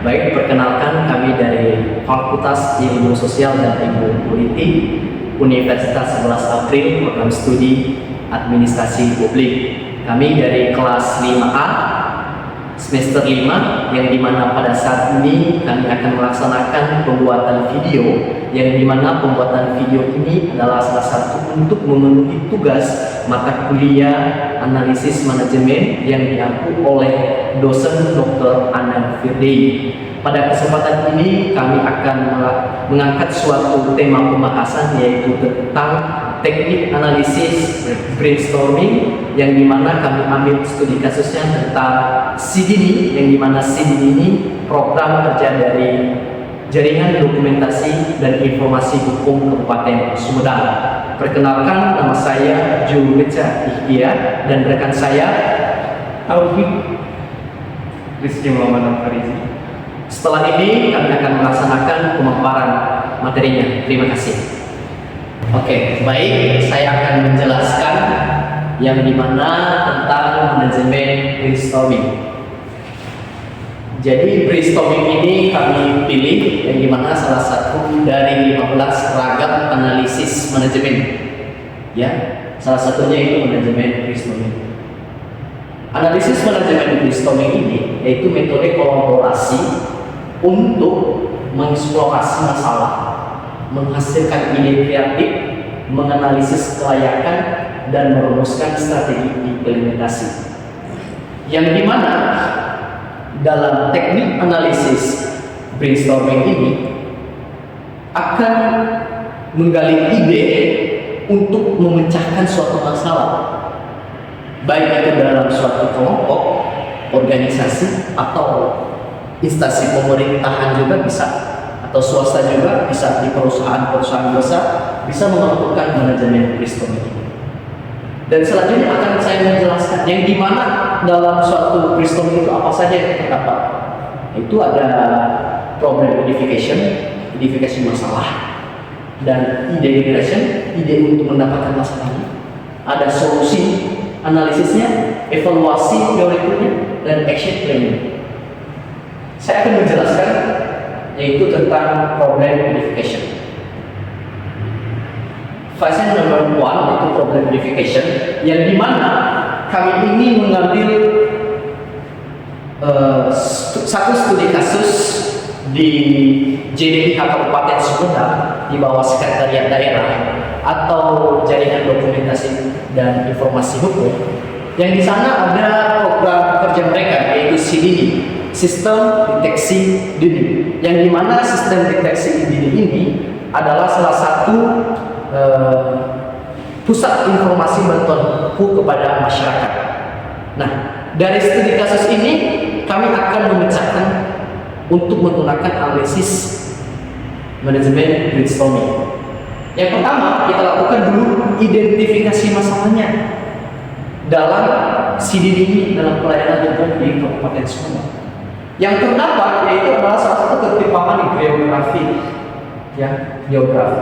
Baik, perkenalkan kami dari Fakultas Ilmu Sosial dan Ilmu Politik Universitas 11 April, program studi Administrasi Publik. Kami dari kelas 5A semester 5, yang dimana pada saat ini kami akan melaksanakan pembuatan video, yang dimana pembuatan video ini adalah salah satu untuk memenuhi tugas mata kuliah analisis manajemen yang diampu oleh dosen Dr. Anand Firdayi. Pada kesempatan ini kami akan mengangkat suatu tema pembahasan, yaitu tentang teknik analisis brainstorming, yang dimana kami ambil studi kasusnya tentang CDD, yang dimana CDD ini program kerja dari Jaringan Dokumentasi dan Informasi Hukum Kabupaten Sumedang. Perkenalkan, nama saya Julrica Ihya dan rekan saya Taufik Rizky Muhammad Farizi. Setelah ini kami akan melaksanakan pemaparan materinya. Terima kasih. Oke, baik, saya akan menjelaskan yang dimana tentang manajemen brainstorming. Jadi brainstorming ini kami pilih yang dimana salah satu dari 15 ragam analisis manajemen. Ya, salah satunya itu manajemen brainstorming. Analisis manajemen brainstorming ini yaitu metode kolaborasi untuk mengeksplorasi masalah, menghasilkan ide kreatif, menganalisis kelayakan, dan merumuskan strategi implementasi. Yang dimana dalam teknik analisis brainstorming ini akan menggali ide untuk memecahkan suatu masalah, baik itu dalam suatu kelompok, organisasi, atau instansi pemerintahan juga bisa, atau swasta juga bisa, di perusahaan-perusahaan besar bisa melakukan manajemen brainstorming ini. Dan selanjutnya akan saya menjelaskan yang dimana dalam suatu brainstorming itu apa saja yang terdapat. Itu ada problem identification masalah, dan ide generation, ide untuk mendapatkan masalahnya. Ada solusi analisisnya, evaluasi teorinya, dan action planning. Saya akan menjelaskan yaitu tentang problem identification. Fase number 1 itu problem identification, yang dimana kami ini mengambil satu studi kasus di JDIH Kabupaten Sumedang di bawah Sekretariat Daerah atau Jaringan Dokumentasi dan Informasi Hukum, yang di sana ada program kerja mereka yaitu CDD, Sistem Deteksi Dini, yang dimana sistem deteksi dini ini adalah salah satu pusat informasi bantuan hukum kepada masyarakat. Nah, dari studi kasus ini kami akan memecahkan untuk menggunakan analisis manajemen brainstorming. Yang pertama, kita lakukan dulu identifikasi masalahnya dalam CDD ini, dalam pelayanan hukum di Kabupaten Sumedang. Yang terdapat yaitu adalah salah satu ketimpangan geografi, ya, geografi.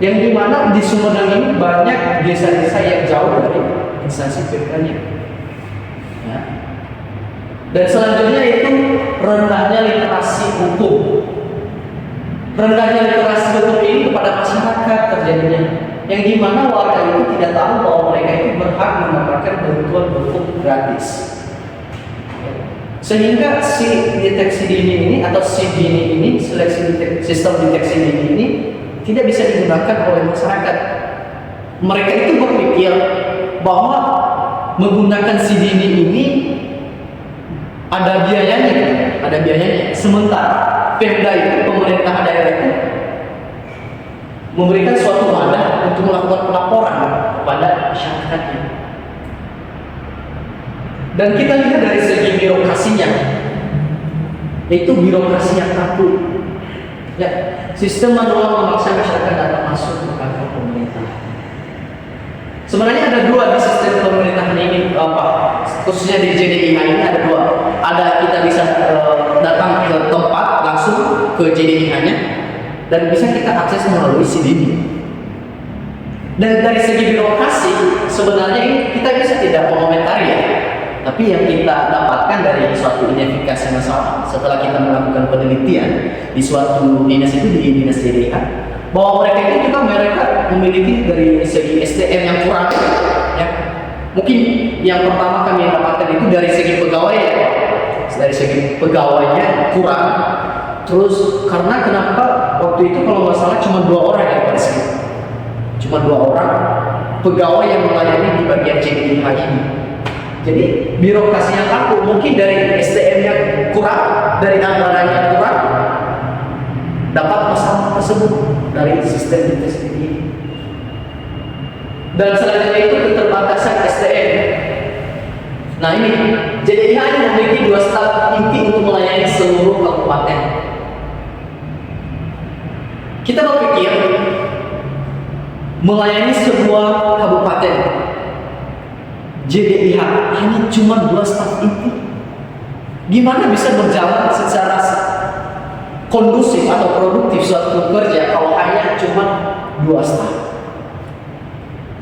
Yang dimana di Sumedang ini banyak desa-desa yang jauh dari instansi pemerintahan. Ya. Dan selanjutnya itu rendahnya literasi hukum. Rendahnya literasi hukum ini kepada masyarakat terjadinya, yang dimana warga itu tidak tahu bahwa mereka itu berhak mendapatkan bantuan hukum gratis. Sehingga si deteksi dini ini atau si dini ini, sistem deteksi dini ini tidak bisa digunakan oleh masyarakat. Mereka itu berpikir bahwa menggunakan si dini ini ada biayanya. Sementara Pemda itu, pemerintah daerah itu memberikan suatu wadah untuk melakukan pelaporan kepada masyarakatnya. Dan kita lihat dari segi birokrasinya, itu birokrasi yang kaku. Ya, sistem manual memaksa masyarakat datang masuk ke kantor pemerintah. Sebenarnya ada dua di sistem pemerintahan ini, khususnya di JDIH ini ada dua. Ada kita bisa datang ke tempat langsung ke JDIH-nya, dan bisa kita akses melalui CDD. Dan dari segi birokrasi sebenarnya ini kita bisa tidak mengomentari, ya. Tapi yang kita dapatkan dari suatu identifikasi masalah setelah kita melakukan penelitian di suatu dinas itu, di dinas JDH, bahwa mereka memiliki dari segi SDM yang kurang, ya. Mungkin yang pertama kami dapatkan itu dari segi pegawai, ya. Dari segi pegawainya kurang. Terus karena kenapa waktu itu kalau nggak salah cuma 2 orang ya pada sini, cuma 2 orang pegawai yang melayani di bagian JDH ini. Jadi birokrasinya kaku, mungkin dari SDM-nya kurang, dari anggarannya kurang, dapat masalah tersebut dari sistem tes ini. Dan selanjutnya itu keterbatasan SDM. Nah ini, JDH ini memiliki 2 staf inti untuk melayani seluruh kabupaten. Kita berpikir melayani sebuah kabupaten, JDIH hanya cuma 2 staf inti. Gimana bisa berjalan secara kondusif atau produktif suatu kerja kalau hanya cuma 2 staf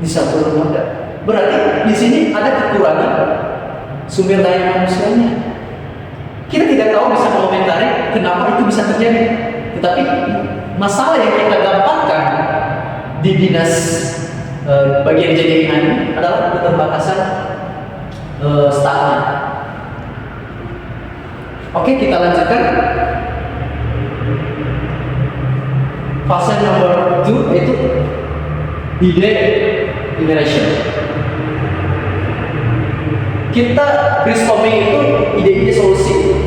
di satu lembaga? Berarti di sini ada kekurangan sumber daya manusianya. Kita tidak tahu bisa mengomentari kenapa itu bisa terjadi. Tetapi masalah yang kita dapatkan di dinas bagian JDIH ini adalah keterbatasan stafnya. Oke, kita lanjutkan. Fase nomor 2 yaitu ide generation. Kita brainstorming itu ide-ide solusi.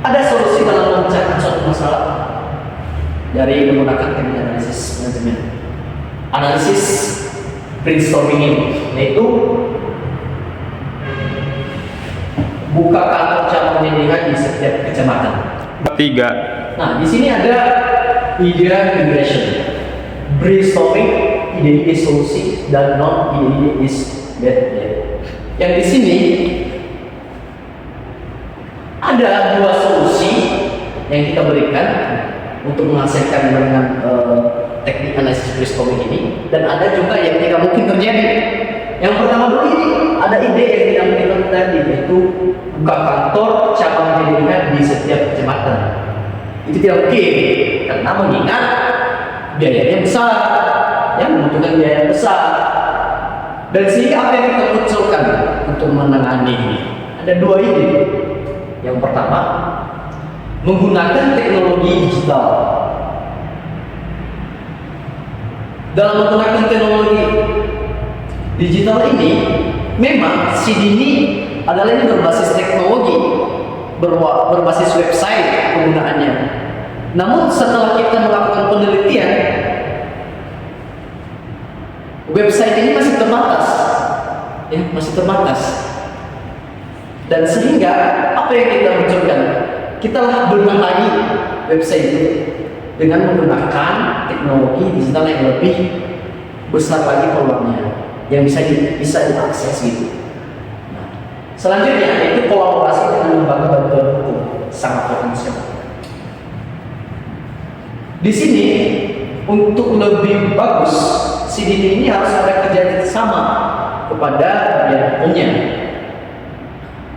Ada solusi dalam mencari suatu masalah dari menggunakan teknik analisis manajemen. Analisis brainstorming ini yaitu buka kantor cabang JDIH di setiap kecamatan. 3. Nah, di sini ada ide generation, brainstorming, ide-ide solusi, dan non ide-ide is bad. Yang di sini ada 2 solusi yang kita berikan untuk menghasilkan dengan teknik analisis brainstorming ini, dan ada juga yang tidak mungkin terjadi. Yang pertama dulu ini ada ide yang tidak mungkin terjadi, yaitu buka kantor cabang JDIH di setiap kecamatan. Itu tidak mungkin karena mengingat biayanya besar, ya, membutuhkan biaya besar. Dan sehingga apa yang kita munculkan untuk menangani ini? Ada 2 ide. Yang pertama, menggunakan teknologi digital. Dalam menggunakan teknologi digital ini, memang SIDINI adalah ini berbasis teknologi, berbasis website penggunaannya. Namun setelah kita melakukan penelitian, website ini masih terbatas, ya, masih terbatas. Dan sehingga apa yang kita munculkan? Kita lah berbenahi website itu dengan menggunakan teknologi digital yang lebih besar lagi peluangnya, yang bisa diakses gitu. Nah, selanjutnya itu kolaborasi dengan lembaga bantuan hukum, sangat potensial. Di sini untuk lebih bagus, SIDINI ini harus ada kerja sama kepada bagian hukumnya.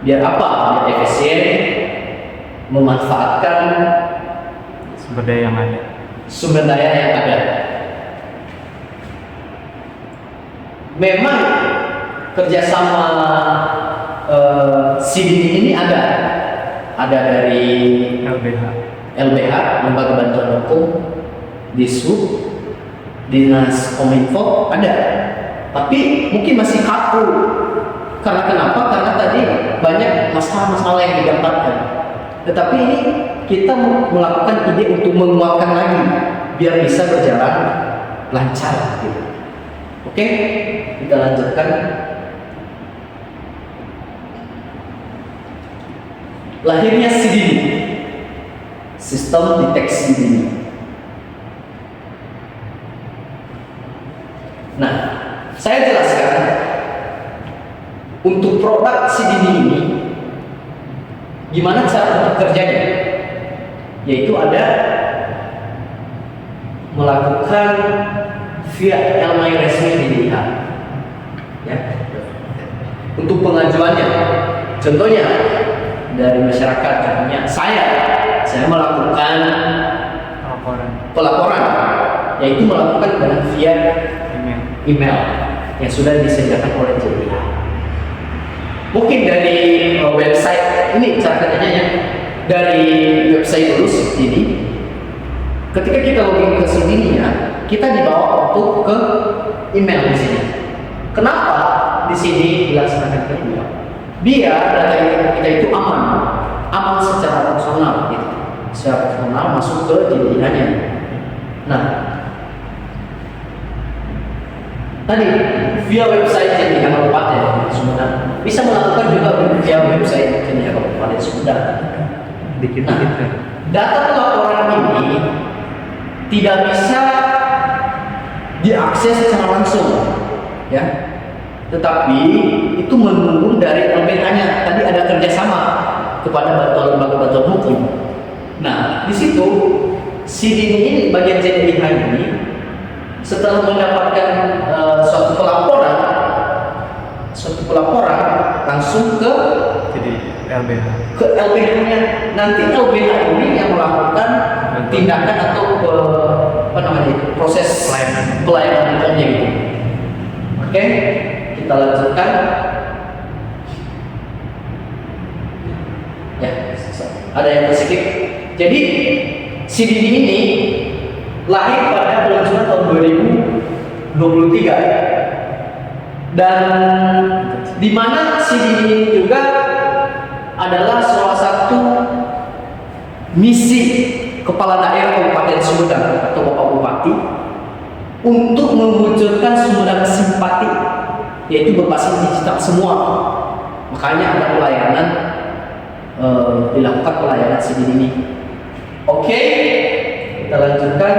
Biar apa? Biar efisien, memanfaatkan Sumber daya yang ada. Sumber daya yang ada. Memang kerjasama SIDINI ini ada dari LBH, Lembaga Bantuan Hukum, Dishub, Dinas Kominfo ada, tapi mungkin masih kaku. Karena kenapa? Karena tadi banyak masalah-masalah yang didapatkan. Tetapi ini kita melakukan ide untuk menguatkan lagi biar bisa berjalan lancar gitu. Oke, kita lanjutkan. Lahirnya SIDINI, Sistem Deteksi Dini. Nah, saya jelaskan untuk produk SIDINI ini gimana cara bekerjanya, yaitu ada melakukan via email resmi JDIH, ya. untuk pengajuannya. Contohnya dari masyarakat, contohnya saya melakukan pelaporan, yaitu melakukan via email yang sudah disediakan oleh JDI. Mungkin dari website ini cara kerjanya ya, dari website dulu seperti ini. Ketika kita login ke sini-nya, kita dibawa untuk ke email di sini. Kenapa di sini dilaksanakan kedua? Biar data kita itu aman secara personal gitu. Secara personal masuk ke JDI-nya. Nah, tadi via website JDI Kabupaten Sumedang bisa melakukan juga via website JDI Kabupaten Sumedang. Nah, data pelaporan ini tidak bisa diakses secara langsung, ya. Tetapi itu menunggu dari LBH-nya. Tadi ada kerjasama kepada lembaga-lembaga hukum. Nah, di situ si Dini ini, bagian JDIH ini, setelah mendapatkan suatu pelaporan langsung ke LBH-nya. Nanti LBH ini yang melakukan tindakan atau proses pelayanan hukumnya gitu. Oke, kita lanjutkan. Ya, ada yang tersikip. Jadi si Didi ini lahir pada bulan Juni tahun 2023, dan di mana si Didi ini juga adalah salah satu misi kepala daerah Kabupaten Sumedang atau Bapak Bupati untuk mewujudkan Sumedang simpati, yaitu berbasis digital semua. Makanya ada pelayanan, dilakukan pelayanan si Didi ini. Oke, kita lanjutkan.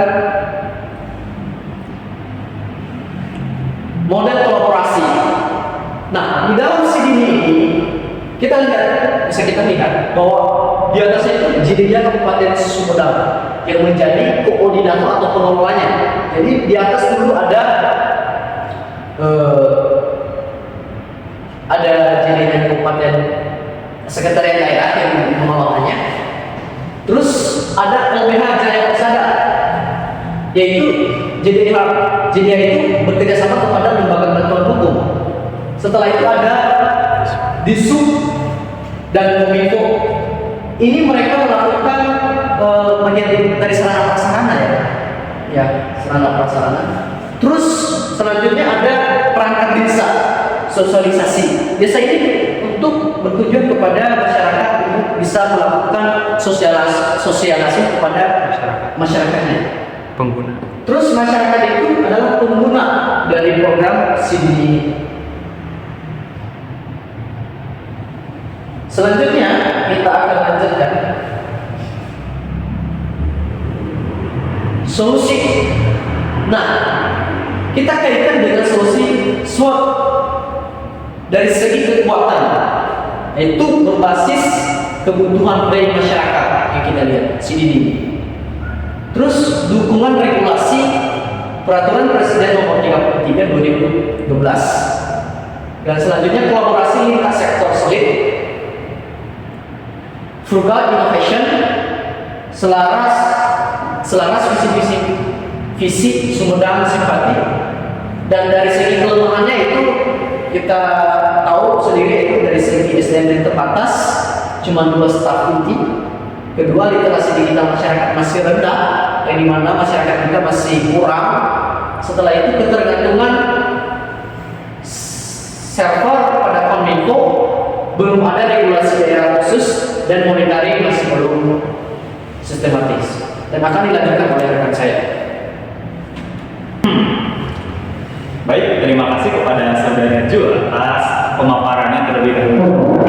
Model kolaborasi. Nah, di dalam si Didi ini bisa kita lihat bahwa di atasnya itu JDI Kabupaten Sumedang yang menjadi koordinator atau pengelolanya. Jadi di atas dulu ada JDI Kabupaten Sekretariat Daerah yang mengelolanya. Terus ada LBH Jaya Persada, yaitu JDI itu bekerja sama kepada lembaga bantuan hukum. Setelah itu ada Disub dan Kominfo. Ini mereka melakukan bagian dari sarana prasarana ya, sarana prasarana. Terus selanjutnya ada perangkat desa, sosialisasi. Desa ini untuk bertujuan kepada masyarakat untuk bisa melakukan sosialisasi kepada masyarakatnya, pengguna. Terus masyarakat itu adalah pengguna dari program CDD ini. Selanjutnya kita akan lanjutkan solusi. Nah, kita kaitkan dengan solusi SWOT dari segi kekuatan, yaitu berbasis kebutuhan dari masyarakat yang kita lihat CDD. Terus dukungan regulasi Peraturan Presiden Nomor 33 2012, dan selanjutnya kolaborasi lintas sektor solid, frugal innovation, selaras visi Sumedang simpati. Dan dari segi kelemahannya itu kita tahu sendiri, itu dari segi SDM yang terbatas, cuma 2 staf inti. Kedua, literasi digital masyarakat masih rendah, yang dimana masyarakat kita masih kurang. Setelah itu ketergantungan server pada Kominfo, belum ada regulasi daerah khusus, dan monitoring masih belum sistematis. Dan akan dilanjutkan oleh rekan saya. Baik, terima kasih kepada Saudara Jul atas pemaparannya terlebih dahulu.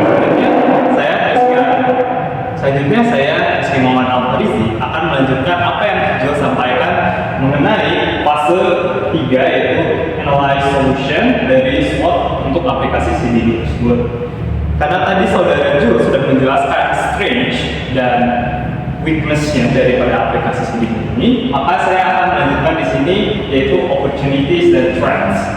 Selanjutnya saya Rizky Muhammad Al-Farizi akan melanjutkan apa yang Jul sampaikan mengenai fase 3, yaitu Analyze Solution dari SWOT untuk aplikasi CDD tersebut. Karena tadi Saudara Jul sudah menjelaskan strength dan weakness-nya daripada aplikasi CDD ini, maka saya akan melanjutkan di sini, yaitu opportunities dan threats.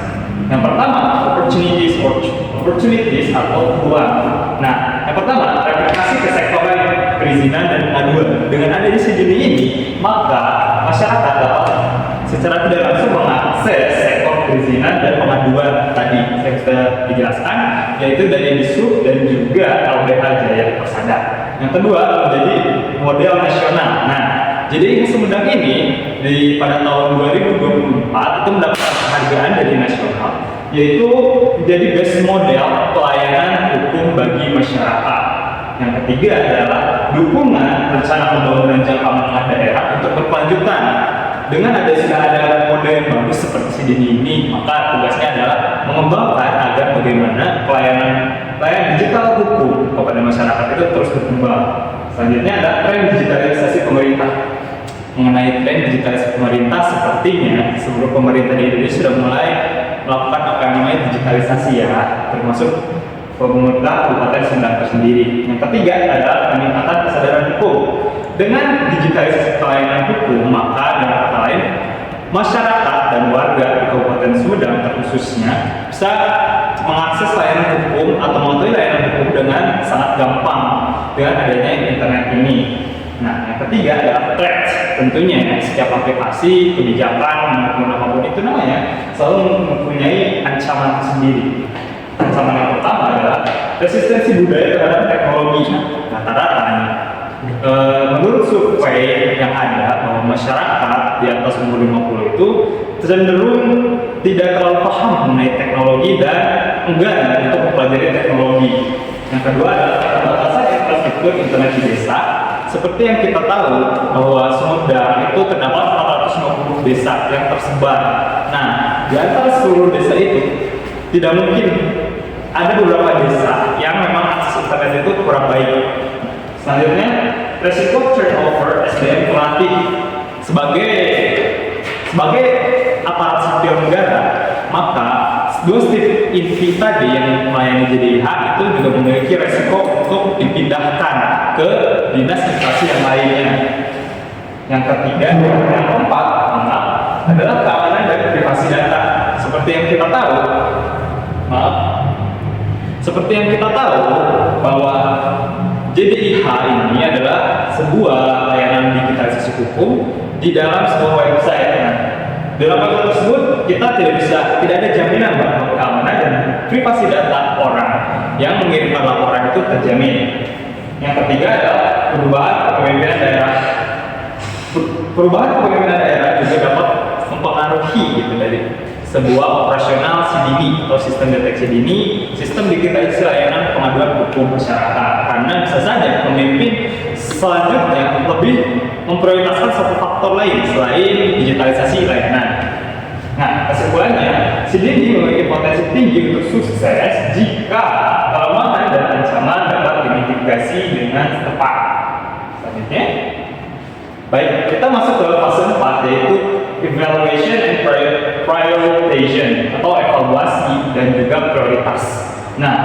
Yang pertama, opportunities atau peluang. Nah, yang pertama, replikasi ke sektor lain, perizinan dan pengaduan. Dengan adanya CJD ini, maka masyarakat dapat secara tidak langsung mengakses sektor perizinan dan pengaduan tadi yang sudah dijelaskan, yaitu dari Disub dan juga LBH Jaya Persada. Yang kedua, menjadi model nasional. Nah, jadi Sumedang ini pada tahun 2024 itu mendapatkan penghargaan dari nasional, yaitu menjadi best model pelayanan hukum bagi masyarakat. Yang ketiga adalah dukungan rencana pembangunan jangka menengah daerah untuk berkelanjutan. Dengan sudah ada model yang bagus seperti CJD ini, maka tugasnya adalah mengembangkan agar bagaimana pelayanan digital hukum kepada masyarakat itu terus berkembang. Selanjutnya ada tren digitalisasi pemerintah. Mengenai tren digitalisasi pemerintah, sepertinya seluruh pemerintah di Indonesia sudah mulai melakukan apa yang namanya digitalisasi ya, termasuk pemerintah Kabupaten Sumedang tersendiri. Yang ketiga adalah peningkatan kesadaran hukum. Dengan digitalisasi pelayanan hukum, maka dengan kata lain, masyarakat dan warga di Kabupaten Sumedang terkhususnya bisa mengakses layanan hukum atau mengetahui layanan hukum dengan sangat gampang dengan adanya internet ini. Nah, yang ketiga adalah threat. Tentunya setiap aplikasi, kebijakan, maupun apapun itu namanya selalu mempunyai ancaman sendiri. Ancaman yang pertama adalah resistensi budaya terhadap teknologi. Rata-rata menurut survei yang ada bahwa masyarakat di atas umur 50 itu cenderung tidak terlalu paham mengenai teknologi dan enggan untuk mempelajari teknologi. Yang kedua adalah keterbatasan infrastruktur internet di desa. Seperti yang kita tahu bahwa Sumedang itu terdapat 450 desa yang tersebar. Nah, di antara seluruh desa itu tidak mungkin ada beberapa desa yang memang akses internet itu kurang baik. Selanjutnya, resiko turnover SDM pelatih sebagai aparat sipil negara, maka dua state inti tadi yang melayani JDIH itu juga memiliki resiko untuk dipindahkan ke dinas instansi yang lainnya. Yang ketiga, yang keempat, adalah keamanan dan privasi data. Seperti yang kita tahu, bahwa JDIH ini adalah sebuah layanan digitalisasi hukum di dalam sebuah website. Dalam website tersebut kita tidak ada jaminan bahwa keamanan dan privasi data orang yang mengirimkan laporan itu terjamin. Yang ketiga adalah perubahan kepemimpinan daerah. Perubahan kepemimpinan daerah juga dapat mempengaruhi dari sebuah operasional CDD atau sistem deteksi dini, sistem digitalisasi layanan pengaduan hukum masyarakat. Karena bisa saja pemimpin selanjutnya lebih memprioritaskan satu faktor lain selain digitalisasi layanan. Nah, kesimpulannya, CDD memiliki potensi tinggi untuk sukses jika kelemahan dan ancaman dapat dimitigasi dengan tepat. Selanjutnya, baik, kita masuk ke fase 4, yaitu evaluation and prioritization atau evaluasi dan juga prioritas. Nah,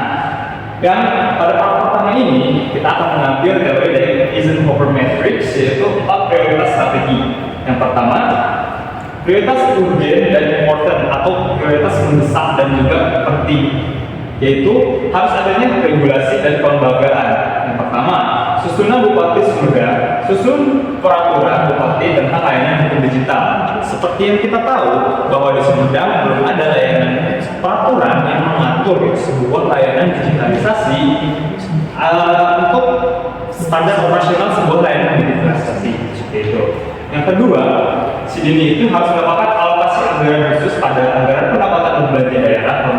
yang pada part pertama ini kita akan mengambil teori dari Eisenhower Matrix, yaitu 4 prioritas strategi. Yang pertama, prioritas urgent dan important atau prioritas mendesak dan juga penting, yaitu harus adanya regulasi dan pelembagaan. Yang pertama, susunan Bupati Sumedang, susun peraturan Bupati tentang layanan hukum digital. Seperti yang kita tahu bahwa di Sumedang belum ada layanan peraturan yang mengatur sebuah layanan digitalisasi untuk standar operasional sebuah layanan digitalisasi seperti itu. Yang kedua, CDD itu harus mendapatkan alokasi anggaran khusus pada anggaran pendapatan belanja daerah tahun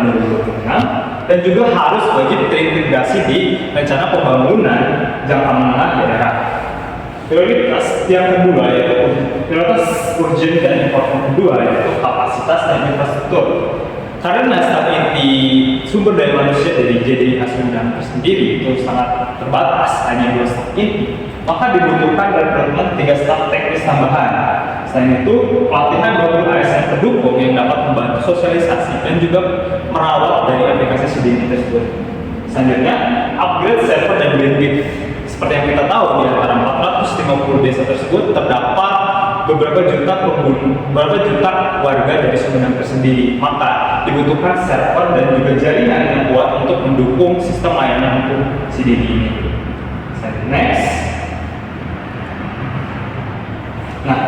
2026 dan juga harus wajib terintegrasi di rencana pembangunan jangka menengah daerah. Prioritas yang kedua yaitu prioritas urgent dan important kedua yaitu kapasitas dan infrastruktur. Karena saat ini sumber daya manusia dari JDIH Sumedang sendiri itu sangat terbatas, hanya 2 staf inti, maka dibutuhkan rekrutmen 3 staf teknis tambahan. Selain itu, pelatihan 20 ASN pendukung yang dapat membantu sosialisasi dan juga merawat dari aplikasi CDD tersebut. Selanjutnya, upgrade server dan bandwidth. Seperti yang kita tahu, di antara 450 desa tersebut terdapat beberapa juta warga dari Sumedang tersendiri. Maka dibutuhkan server dan juga jaringan yang kuat untuk mendukung sistem layanan hukum CDD ini. Next. Nah,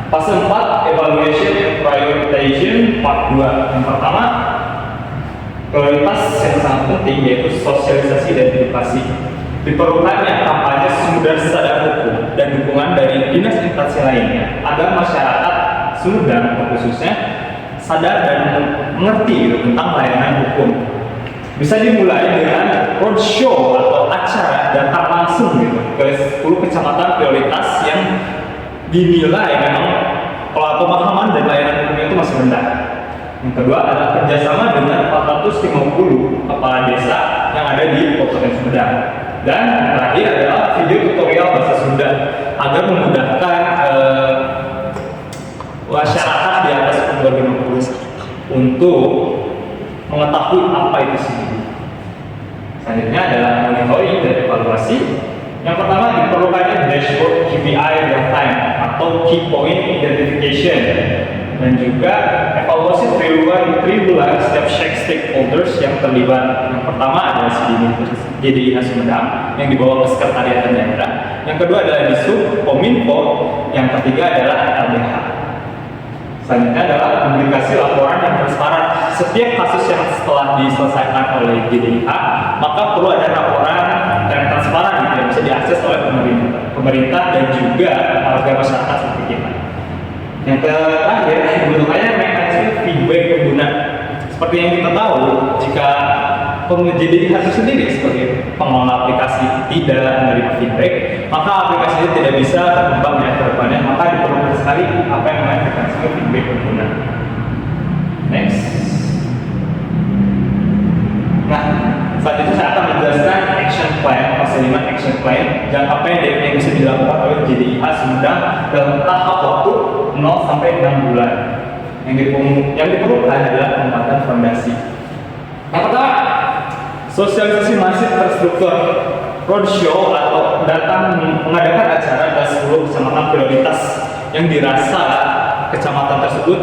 fase 4 evaluation and prioritization part 2. Yang pertama, prioritas yang sangat penting yaitu sosialisasi dan edukasi. Diperlukannya kampanye Sumedang Sadar Hukum dan dukungan dari dinas instansi lainnya agar masyarakat Sumedang khususnya sadar dan mengerti tentang layanan hukum. Bisa dimulai dengan roadshow atau acara datang langsung ke 10 kecamatan prioritas yang dinilai memang pemahaman dan layanan hukumnya itu masih rendah. Yang kedua adalah kerjasama dengan 450 kepala desa yang ada di Kabupaten Sumedang. Dan yang terakhir adalah video tutorial bahasa Sunda agar memudahkan masyarakat di atas umur 50 untuk mengetahui apa itu CDD. Selanjutnya adalah monitoring dan evaluasi. Yang pertama diperlukannya dashboard KPI real time atau key point identification, dan juga evaluasi triwulan setiap stakeholders yang terlibat. Yang pertama adalah JDIH Sumedang yang dibawa ke sekretariat daerah. Yang kedua adalah Disub, Kominfo. Yang ketiga adalah LBH. Selanjutnya adalah publikasi laporan yang transparan. Setiap kasus yang setelah diselesaikan oleh JDIH, maka perlu ada laporan yang transparan yang bisa diakses oleh pemerintah dan juga warga masyarakat seperti kita. Yang terakhir, dibutuhkannya mekanisme feedback pengguna. Seperti yang kita tahu, jika JDIH itu sendiri sebagai pengelola aplikasi tidak menerima feedback, maka aplikasi itu tidak bisa berkembang ya ke depannya. Maka diperlukan sekali apa yang namanya mekanisme feedback pengguna. Next. Nah, selanjutnya saya akan menjelaskan action plan, fase 5 action plan jangka pendek yang bisa dilakukan oleh JDIH Sumedang dalam tahap waktu 0 sampai 6 bulan. Yang diperlukan adalah penempatan fondasi. Yang pertama, sosialisasi masif terstruktur, roadshow atau datang mengadakan acara ke 10 kecamatan prioritas yang dirasa kecamatan tersebut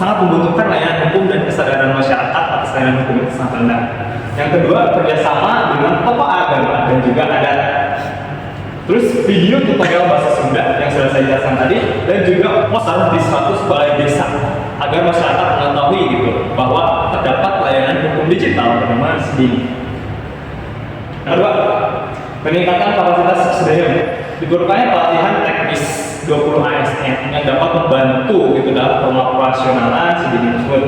sangat membutuhkan layanan hukum dan kesadaran masyarakat atas layanan hukum itu sangat rendah. Yang kedua, kerjasama dengan tokoh agama dan juga adat. Terus video tutorial bahasa Sunda yang sudah saya jelaskan tadi, dan juga poster di 100 balai desa agar masyarakat mengetahui bahwa terdapat layanan hukum digital bernama CDD. Yang kedua, peningkatan kapasitas SDM. Diperlukannya pelatihan teknis 20 ASN yang dapat membantu dalam pengoperasionalan CDD tersebut.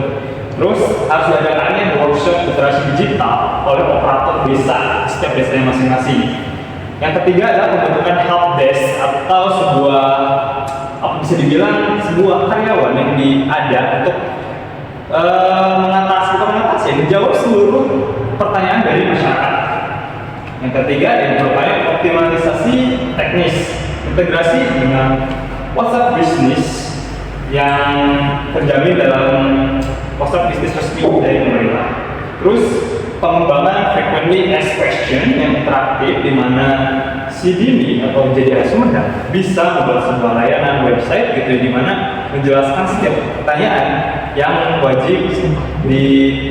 Terus harus diadakannya workshop literasi digital oleh operator desa setiap desanya masing-masing. Yang ketiga adalah pembentukan help desk atau bisa dibilang sebuah karyawan yang ada untuk menjawab seluruh pertanyaan dari masyarakat. Yang ketiga diperlukannya optimalisasi teknis, integrasi dengan WhatsApp Business yang terjamin dalam WhatsApp Business resmi dari pemerintah. Terus pengembangan frequently asked question yang interaktif di mana CDD atau JDIH Sumedang bisa membuat sebuah layanan website di mana menjelaskan setiap pertanyaan yang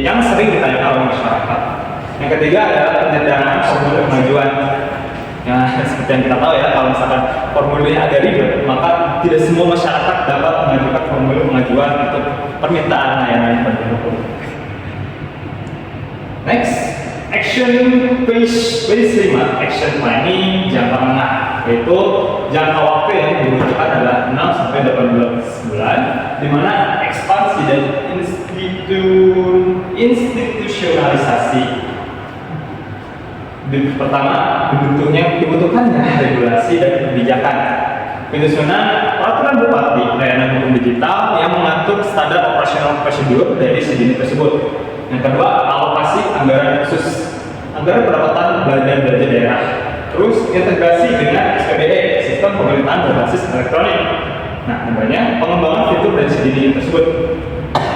yang sering ditanyakan oleh masyarakat. Yang ketiga adalah penyederhanaan formulir pengajuan. Ya, seperti yang kita tahu ya, kalau misalkan formulirnya agak ribet, maka tidak semua masyarakat dapat mengajukan formulir pengajuan untuk permintaan layanan hukum. Next, action phase 5, action planning jangka menengah, yaitu jangka waktu yang dibutuhkan adalah 6 sampai 18 bulan, di mana ekspansi dan institusionalisasi. Pertama, dibutuhkannya regulasi dan kebijakan. Penyusunan peraturan bupati layanan hukum digital yang mengatur standar operasional prosedur dari CDD tersebut. Yang kedua, alokasi anggaran khusus, anggaran pendapatan belanja daerah. Terus integrasi dengan SPBE, sistem pemerintahan berbasis elektronik. Nah, kemudian pengembangan fitur dari CDD tersebut.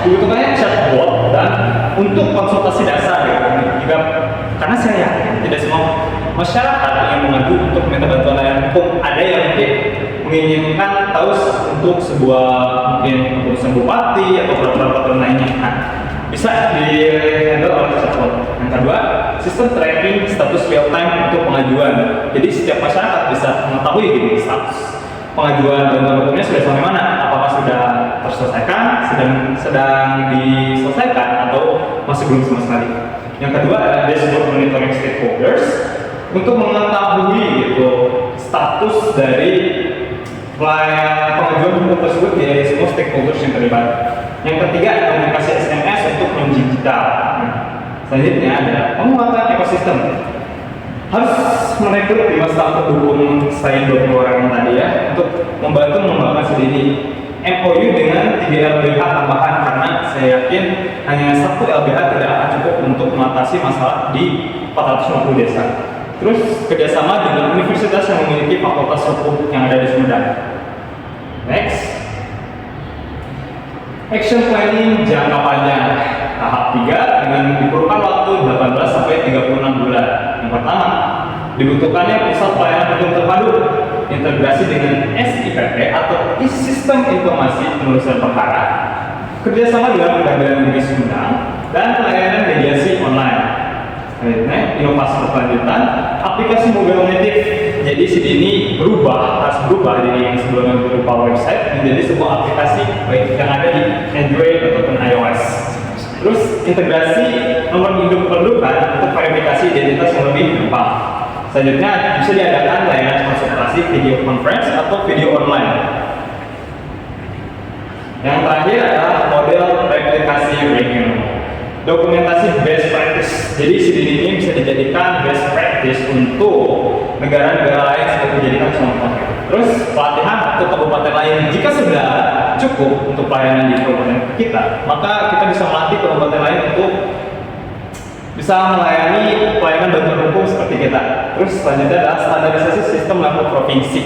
Dibutuhkannya chatbot dan untuk konsultasi dasar karena saya yakin tidak semua masyarakat yang mengadu untuk meminta bantuan layanan hukum. Ada yang menginginkan tahu untuk untuk sebuah mungkin keputusan bupati atau peraturan-peraturan lainnya. Nah, bisa di-handle oleh chatbot. Yang kedua, sistem tracking status real time untuk pengajuan. Jadi setiap masyarakat bisa mengetahui gini, status pengajuan bantuan hukumnya sudah sampai mana, apakah sudah terselesaikan, sedang diselesaikan, atau masih belum sama sekali. Yang kedua adalah dashboard monitoring stakeholders untuk mengetahui gitu status dari pengajuan hukum tersebut dari semua stakeholders yang terlibat. Yang ketiga, komunikasi SMS untuk non-digital. Selanjutnya ada penguatan ekosistem. Harus merekrut 5 staf pendukung selain 20 orang yang tadi ya, untuk membantu mengembangkan studi ini. MOU dengan 3 LBH tambahan, karena saya yakin hanya 1 LBH tidak akan cukup untuk mengatasi masalah di 450 desa. Terus kerjasama dengan universitas yang memiliki fakultas hukum yang ada di Sumedang. Next, action planning jangka panjang. Tahap 3 dengan diperlukan waktu 18 sampai 36 bulan. Yang pertama, dibutuhkannya pusat pelayanan hukum terpadu, integrasi dengan SIPP atau Sistem Informasi Penulisan Perkara, kerjasama dengan Pengadilan Negeri Sumedang, dan pelayanan mediasi online. Selanjutnya, inovasi berkelanjutan, aplikasi mobile native. Jadi CD ini harus berubah dari yang sebelumnya berupa website menjadi sebuah aplikasi baik yang ada di Android ataupun iOS. Terus integrasi nomor induk kependudukan untuk verifikasi identitas yang lebih gampang. Selanjutnya bisa diadakan layanan konsultasi video conference atau video online. Yang terakhir adalah model replikasi regional. Dokumentasi best practice. Jadi CDD ini bisa dijadikan best practice untuk negara-negara lain sebagai dijadikan contoh. Terus pelatihan untuk kabupaten lain. Jika sudah cukup untuk pelayanan di kabupaten kita, maka kita bisa melatih kabupaten lain untuk bisa melayani pelayanan bantuan hukum seperti kita. Terus selanjutnya adalah standarisasi sistem level provinsi.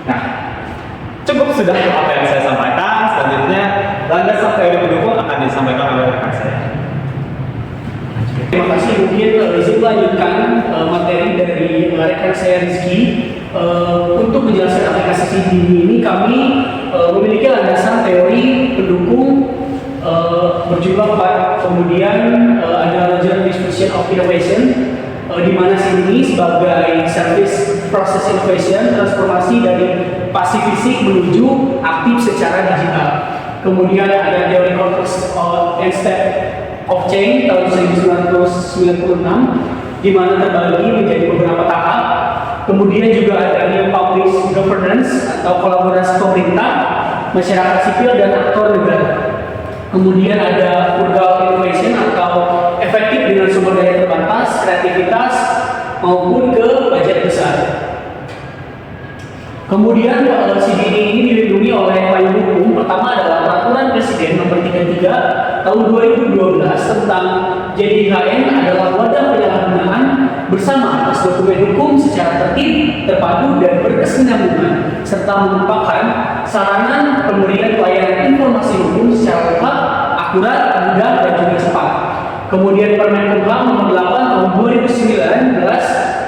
Nah, cukup sudah apa yang saya sampaikan. Selanjutnya landasan teori pendukung akan disampaikan oleh rekan saya. Terima kasih. Mungkin Rizky lanjutkan materi dari rekan saya Rizky. Untuk menjelaskan aplikasi CD ini kami memiliki landasan teori pendukung berjumlah 4. Kemudian ada Regional Distribution of Innovation, di mana sini sebagai service process innovation, transformasi dari pasif fisik menuju aktif secara digital. Kemudian ada teori context and step of change tahun 1996, di mana terbagi menjadi beberapa tahap. Kemudian juga ada new public governance atau kolaborasi pemerintah, masyarakat sipil dan aktor negara. Kemudian ada frugal innovation atau efektif dengan sumber daya terbatas, kreativitas maupun ke budget besar. Kemudian CDD ini dilindungi oleh payung hukum. Pertama adalah Peraturan Presiden Nomor 33 Tahun 2012 tentang JDHN adalah wadah penyalahgunaan bersama atas dokumen hukum secara tertib, terpadu, dan berkesinambungan, serta merupakan sarana pemberian pelayanan informasi hukum secara lengkap, akurat, mudah, dan juga cepat. Kemudian Permen-Kumham Nomor 8 Tahun 2019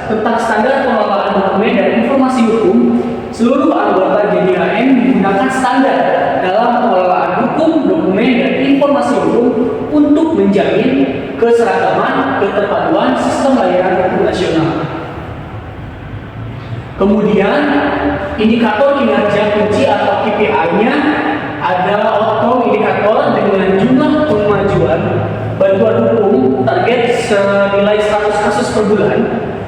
tentang standar pengelolaan dokumen dan informasi hukum. Seluruh anggota JDHN menggunakan standar dalam pengelolaan hukum, dokumen, dan informasi hukum untuk menjamin keseragaman, keterpaduan sistem layanan hukum nasional. Kemudian indikator kinerja kunci atau KPI-nya ada outcome indikator dengan jumlah kemajuan bantuan hukum target senilai 100 kasus per bulan.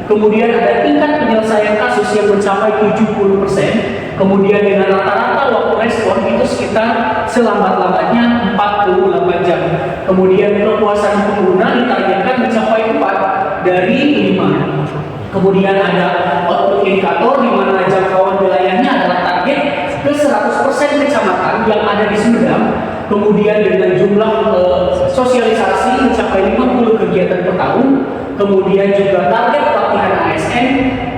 Kemudian ada tingkat penyelesaian kasus yang mencapai 70%. Kemudian dengan rata-rata waktu respon itu sekitar selambat-lambatnya 48 jam. Kemudian kepuasan pengguna ditargetkan mencapai 4 dari 5. Kemudian ada output indikator di mana jangkauan wilayahnya adalah target ke 100% kecamatan yang ada di Sumedang. Kemudian dengan jumlah sosialisasi mencapai 50 kegiatan per tahun. Kemudian juga target pelatihan ASN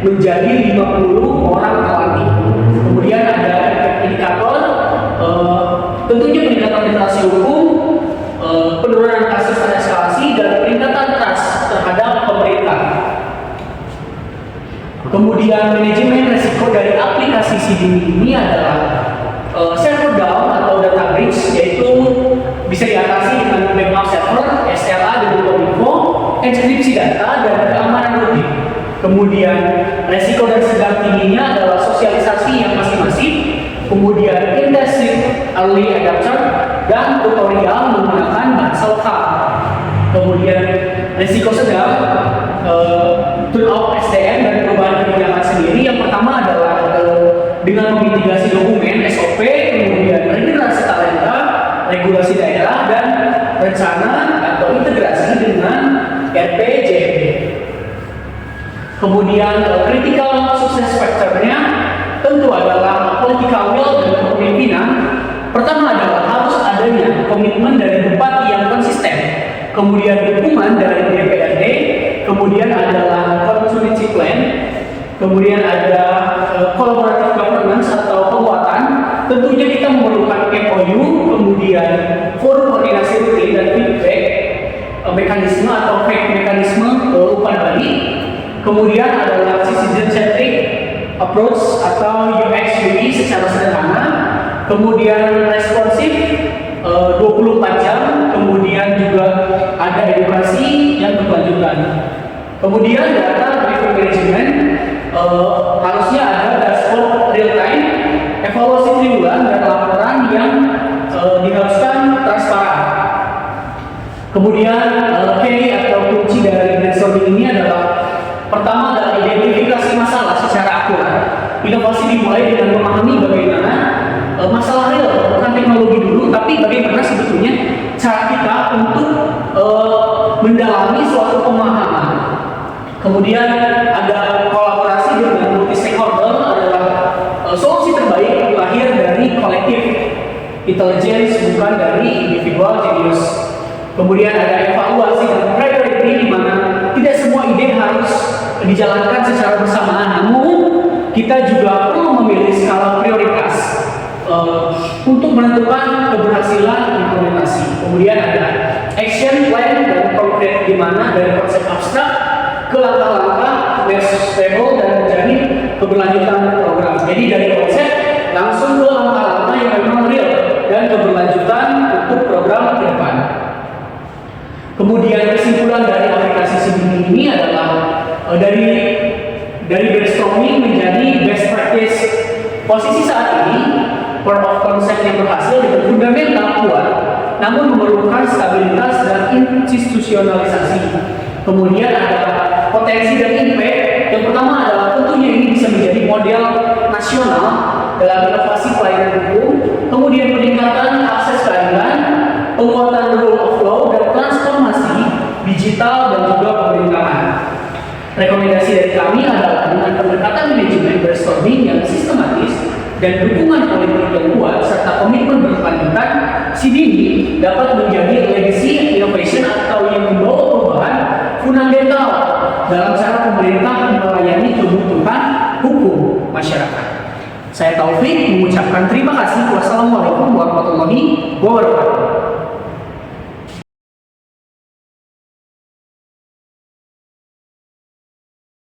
menjadi 50 orang pelatih. Kemudian ada indikator tentunya peningkatan literasi hukum, penurunan kasus tereskalasi, dan peningkatan trust terhadap pemerintah. Kemudian manajemen resiko dari aplikasi CDB ini adalah server down atau data breach, yaitu bisa diatasi dengan backup server, SLA dan Kominfo, enkripsi data dan keamanan rutin. Kemudian resiko dan sedang tingginya adalah sosialisasi yang masih masif, kemudian intensive early adopter dan tutorial menggunakan bahasa lokal. Kemudian resiko sedang turn off SDM dan perubahan kebijakan sendiri. Yang pertama adalah dengan memitigasi dokumen SOP, kemudian regenerasi talenta, regulasi daerah dan rencana atau integrasi dengan RPJMD. Kemudian critical success factor-nya tentu adalah political will dan kepemimpinan. Pertama adalah harus adanya komitmen dari bupati yang konsisten, kemudian dukungan dari DPRD, kemudian adalah continuity plan, kemudian ada collaborative governance atau penguatan. Tentunya kita memerlukan MOU, kemudian forum koordinasi rutin dan feedback mekanisme atau mekanisme umpan balik. Kemudian adalah citizen centric approach atau UX UI secara sederhana. Kemudian responsif 24 jam, kemudian juga ada edukasi yang berkelanjutan. Kemudian data driven management, harusnya ada dashboard real time, evaluasi triwulan dan laporan yang diharuskan transparan. Kemudian key atau kunci dari brainstorming ini adalah pertama adalah identifikasi masalah secara akurat. Inovasi dimulai dengan memahami bagaimana masalah real, bukan teknologi dulu, tapi bagaimana sebetulnya cara kita untuk mendalami suatu pemahaman. Kemudian ada kolaborasi dengan multi stakeholder adalah solusi terbaik lahir dari kolektif intelligence, bukan dari individual genius. Kemudian ada evaluasi dan priority, di mana tidak semua ide harus dijalankan secara bersamaan, namun kita juga perlu memilih skala prioritas untuk menentukan keberhasilan implementasi. Kemudian ada action plan dan konkret, di mana dari konsep abstrak ke langkah-langkah measurable dan menjadi keberlanjutan program. Jadi dari konsep langsung ke langkah-langkah yang memang real dan keberlanjutan untuk program ke depan. Kemudian kesimpulan dari aplikasi CDB ini adalah dari brainstorming menjadi best practice. Posisi saat ini proof of concept yang berhasil dengan fundamental kuat, namun memerlukan stabilitas dan institusionalisasi. Kemudian ada potensi dan impact. Yang pertama adalah tentunya ini bisa menjadi model nasional dalam inovasi pelayanan hukum, kemudian peningkatan akses keadilan, penguatan rule of law, dan transformasi digital dan juga pemerintahan. Rekomendasi dari kami adalah dengan pendekatan manajemen brainstorming yang sistematis dan dukungan politik yang kuat serta komitmen berkelanjutan, CDB dapat menjadi legacy innovation atau yang membawa perubahan fundamental dalam cara pemerintah melayani kebutuhan hukum masyarakat. Saya Taufik mengucapkan terima kasih. Wassalamualaikum warahmatullahi wabarakatuh.